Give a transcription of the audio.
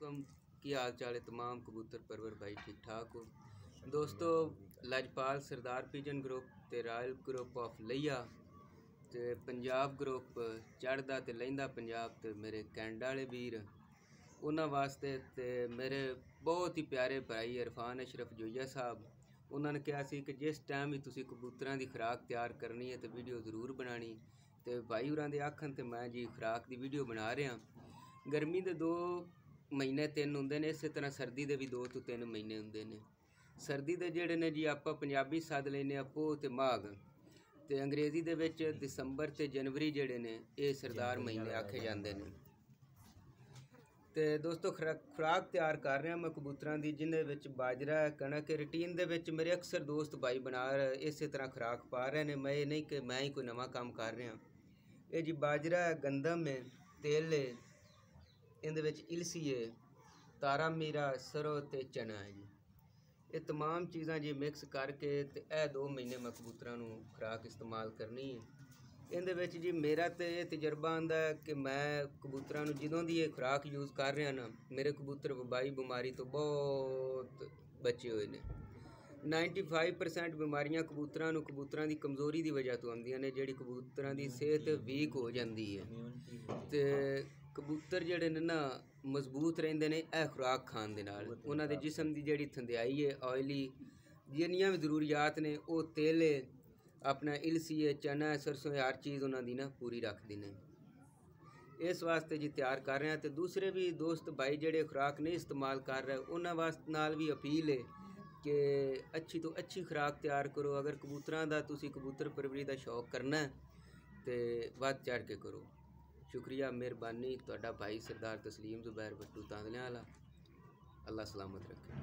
अलैकुम। की हाल चाल है तमाम कबूतर परवर भाई, ठीक ठाक हो दोस्तों। लजपाल सरदार पिजन ग्रुप ते रॉयल ग्रुप ऑफ लिया ते पंजाब ग्रुप चढ़दा ते लहिंदा पंजाब ते मेरे कैनेडा वाले वीर उन्होंने वास्ते ते मेरे बहुत ही प्यारे भाई इरफान अशरफ जोइया साहब, उन्होंने कहा सी कि जिस टाइम भी तुसी कबूतरां दी खुराक तैयार करनी है तो वीडियो जरूर बनानी। तो भाई होरां दे आखन ते मैं जी खुराक दी वीडियो बना रहा। गर्मी के 2 महीने 3 होंगे ने, इस तरह सर्दी के भी 2 तो 3 महीने होंगे ने। सर्दी के जोड़े ने जी आप पंजाबी सद लेने पोह तो माघ, तो अंग्रेजी दे विच दिसंबर ते जनवरी जोड़े ने ये सरदार महीने आखे जाते हैं। तो दोस्तों खुराक तैयार कर रहा मैं कबूतरां दी, जिन्हें विच बाजरा कणक रूटीन दे विच मेरे अक्सर दोस्त भाई बना इस तरह खुराक पा रहे हैं। मैं ये नहीं कि मैं ही कोई नवा काम कर रहा। ये जी बाजरा है, गंदम है, तेल है, इहदे विच इलसी है, तारा मीरा, सरो ते चना है जी। ये तमाम चीज़ां जी मिक्स करके ते 2 महीने मैं कबूतरां नूं खुराक इस्तेमाल करनी है। इहदे विच जी मेरा तो ये तजर्बा आंदा है कि मैं कबूतरां नूं जदों दी ये खुराक यूज़ कर रहा ना, मेरे कबूतर वबाई बीमारी तो बहुत बचे हुए ने। 95% बीमारियां कबूतरां दी कमज़ोरी की वजह तो आंदियां ने, जिहड़ी कबूतरां दी सेहत वीक हो जाती है। ते कबूतर जिहड़े ने ना मजबूत रहिंदे ने यह खुराक खाण दे नाल। उन्हां दे जिस्म की जिहड़ी थंदियाई है, ऑयली जिन्नियां भी जरूरियात ने, वो तेल है, अपना इलसी है, चना है, सरसों है, हर चीज़ उन्हां दी ना पूरी रखते हैं। इस वास्ते जी तैयार कर रहे हैं। तो दूसरे भी दोस्त भाई जिहड़े खुराक नहीं इस्तेमाल कर रहे, उन्हां वास्ते नाल भी अपील है कि अच्छी तो अच्छी खुराक तैयार करो। अगर कबूतरां दा तुसी कबूतर परवरी का शौक करना है तो वध चढ़ के करो। शुक्रिया, मेहरबानी। तुहाडा भाई सरदार तस्लीम जुबैर भट्टू तांदलियां वाला। अल्लाह सलामत रखे।